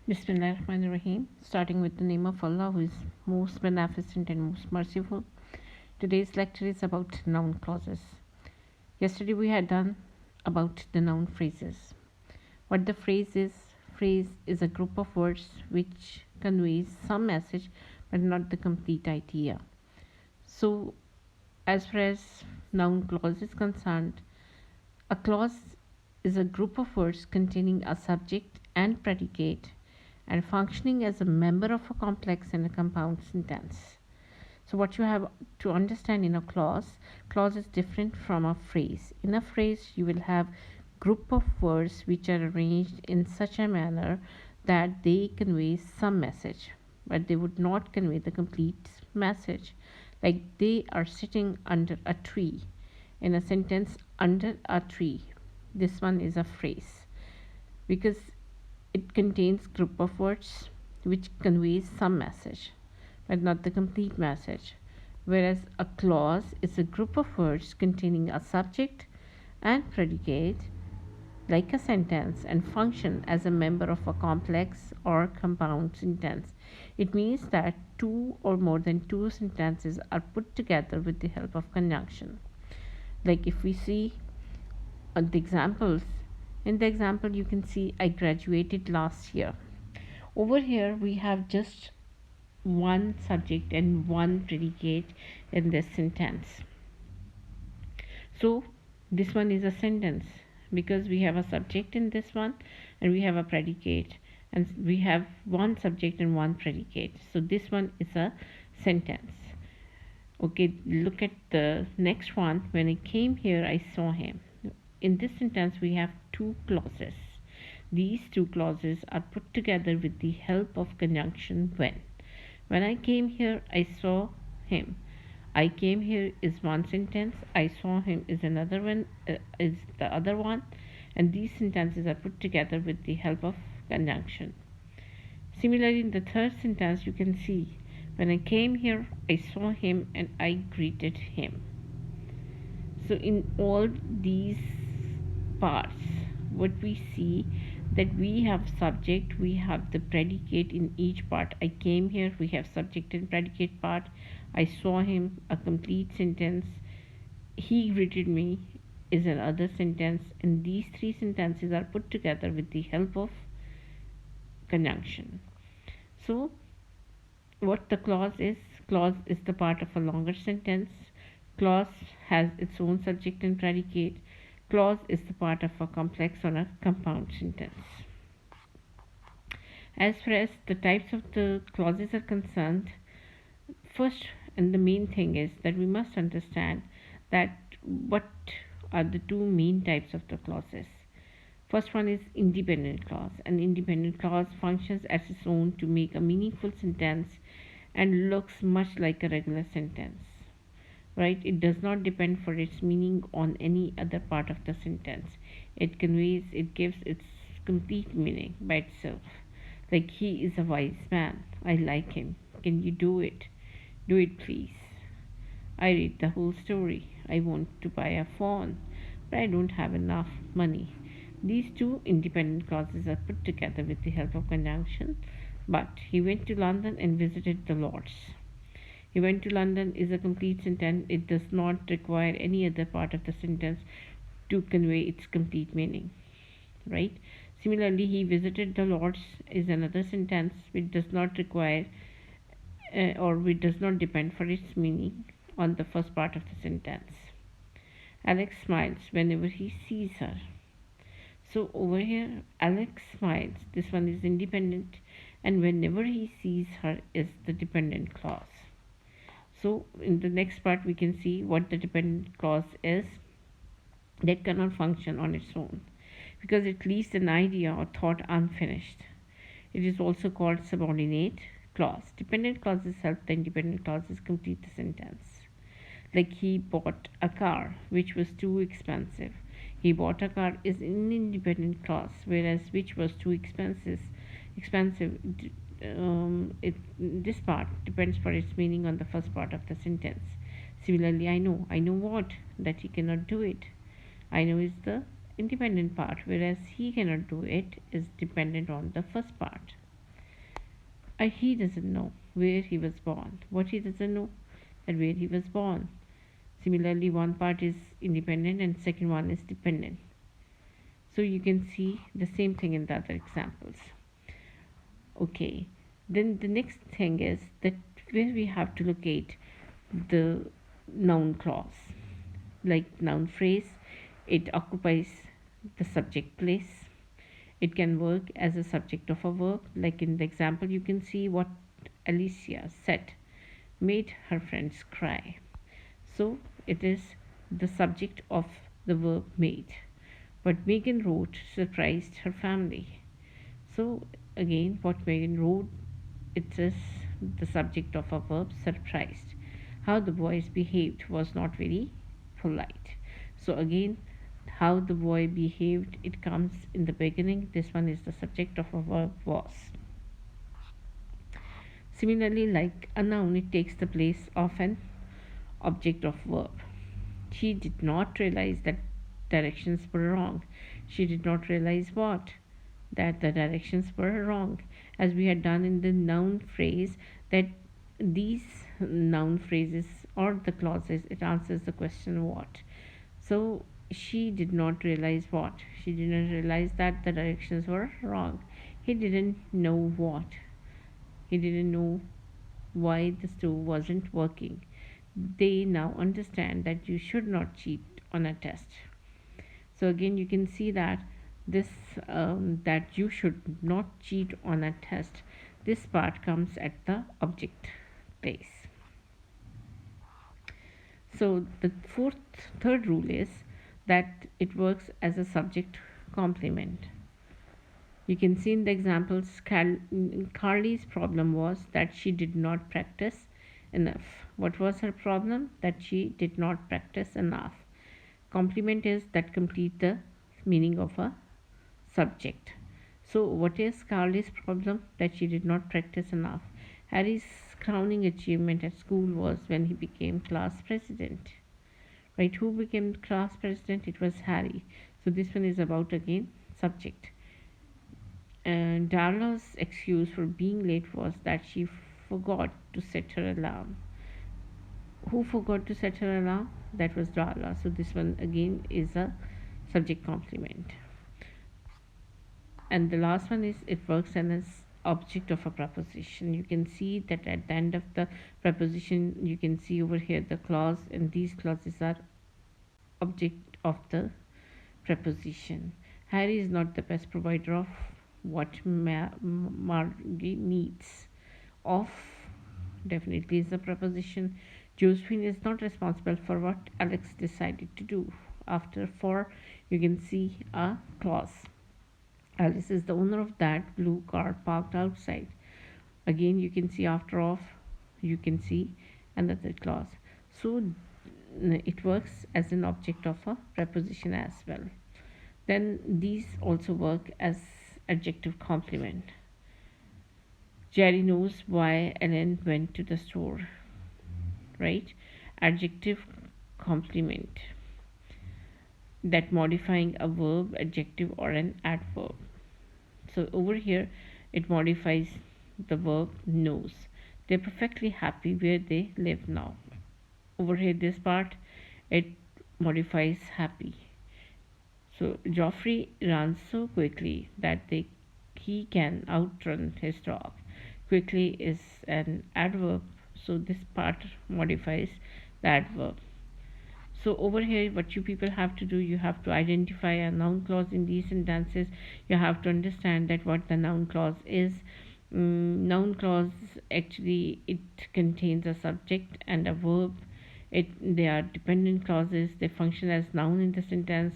Bismillahirrahmanirrahim. Starting with the name of Allah, who is most beneficent and most merciful. Today's lecture is about noun clauses. Yesterday we had done about the noun phrases. What the phrase is a group of words which conveys some message but not the complete idea. So, as far as noun clause is concerned, a clause is a group of words containing a subject and predicate and functioning as a member of a complex and a compound sentence. So what you have to understand in a clause is different from a phrase. In a phrase, you will have group of words which are arranged in such a manner that they convey some message, but they would not convey the complete message. Like they are sitting under a tree. In a sentence, under a tree. This one is a phrase because it contains group of words which conveys some message but not the complete message, whereas a clause is a group of words containing a subject and predicate like a sentence and function as a member of a complex or compound sentence. It means that two or more than two sentences are put together with the help of conjunction. Like if we see the examples, in the example you can see I graduated last year. Over here we have just one subject and one predicate in this sentence. So this one is a sentence because we have a subject in this one and we have a predicate and we have one subject and one predicate. So this one is a sentence. Okay, look at the next one. When I came here, I saw him. In this sentence, we have two clauses. These two clauses are put together with the help of conjunction when. When I came here, I saw him. I came here is one sentence. I saw him is another one, is the other one. And these sentences are put together with the help of conjunction. Similarly, in the third sentence, you can see when I came here, I saw him and I greeted him. So, in all these parts, what we see that we have subject, we have the predicate in each part. I came here, we have subject and predicate part. I saw him, a complete sentence. He greeted me is another sentence, and these three sentences are put together with the help of conjunction. So what the clause is the part of a longer sentence. Clause has its own subject and predicate. Clause is the part of a complex or a compound sentence. As far as the types of the clauses are concerned, first and the main thing is that we must understand that what are the two main types of the clauses. First one is independent clause. An independent clause functions as its own to make a meaningful sentence and looks much like a regular sentence. Right? It does not depend for its meaning on any other part of the sentence. It conveys, it gives its complete meaning by itself. Like he is a wise man. I like him. Can you do it? Do it please. I read the whole story. I want to buy a phone, but I don't have enough money. These two independent clauses are put together with the help of conjunction. But he went to London and visited the Lords. He went to London is a complete sentence. It does not require any other part of the sentence to convey its complete meaning. Right? Similarly, he visited the Lords is another sentence which does not require or which does not depend for its meaning on the first part of the sentence. Alex smiles whenever he sees her. So over here, Alex smiles. This one is independent, and whenever he sees her is the dependent clause. So in the next part, we can see what the dependent clause is that cannot function on its own because it leaves an idea or thought unfinished. It is also called subordinate clause. Dependent clauses help the independent clauses complete the sentence. Like he bought a car which was too expensive. He bought a car is an independent clause, whereas which was too expensive. This part depends for its meaning on the first part of the sentence. Similarly, I know what that he cannot do it. I know is the independent part, whereas he cannot do it is dependent on the first part. He doesn't know where he was born. What he doesn't know, that where he was born. Similarly, one part is independent and second one is dependent. So you can see the same thing in the other examples. Okay, then the next thing is that where we have to locate the noun clause. Like noun phrase, it occupies the subject place. It can work as a subject of a verb. Like in the example, you can see what Alicia said made her friends cry. So it is the subject of the verb made. What Megan wrote surprised her family. So again, what Megan wrote, it is the subject of a verb surprised. How the boys behaved was not very polite. So again, how the boy behaved, it comes in the beginning. This one is the subject of a verb was. Similarly, like a noun, it takes the place of an object of verb. She did not realize that directions were wrong. She did not realize what? That the directions were wrong. As we had done in the noun phrase, that these noun phrases or the clauses, it answers the question what. So she did not realize what? She didn't realize that the directions were wrong. He didn't know what? He didn't know why the stove wasn't working. They now understand that you should not cheat on a test. So again, you can see that this that you should not cheat on a test. This part comes at the object place. So the third rule is that it works as a subject complement. You can see in the examples, Carly's problem was that she did not practice enough. What was her problem? That she did not practice enough. Complement is that complete the meaning of a subject. So, what is Carly's problem? That she did not practice enough. Harry's crowning achievement at school was when he became class president. Right? Who became class president? It was Harry. So, this one is about again subject. And Darla's excuse for being late was that she forgot to set her alarm. Who forgot to set her alarm? That was Darla. So this one again is a subject complement. And the last one is it works as object of a preposition. You can see that at the end of the preposition, you can see over here the clause, and these clauses are object of the preposition. Harry is not the best provider of what Margie needs. Of definitely is a preposition. Josephine is not responsible for what Alex decided to do. After for, you can see a clause. Alice is the owner of that blue car parked outside. Again, you can see after of, you can see another clause. So it works as an object of a preposition as well. Then these also work as adjective complement. Jerry knows why Ellen went to the store, right? Adjective complement, that modifying a verb, adjective, or an adverb. So over here, it modifies the verb knows. They're perfectly happy where they live now. Over here, this part, it modifies happy. So Geoffrey runs so quickly that he can outrun his dog. Quickly is an adverb, so this part modifies the adverb. So over here, what you people have to do, you have to identify a noun clause in these sentences. You have to understand that what the noun clause is. Noun clause actually it contains a subject and a verb. They are dependent clauses. They function as noun in the sentence,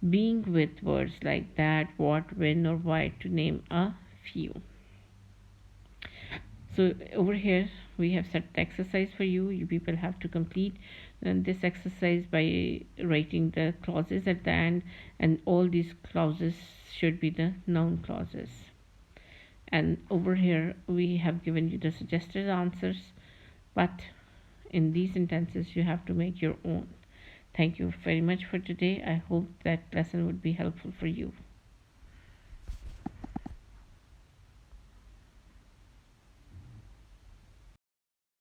being with words like that, what, when, or why, to name a few. So over here we have set the exercise for you. You people have to complete this exercise by writing the clauses at the end, and all these clauses should be the noun clauses. And over here we have given you the suggested answers, but in these sentences you have to make your own. Thank you very much for today. I hope that lesson would be helpful for you.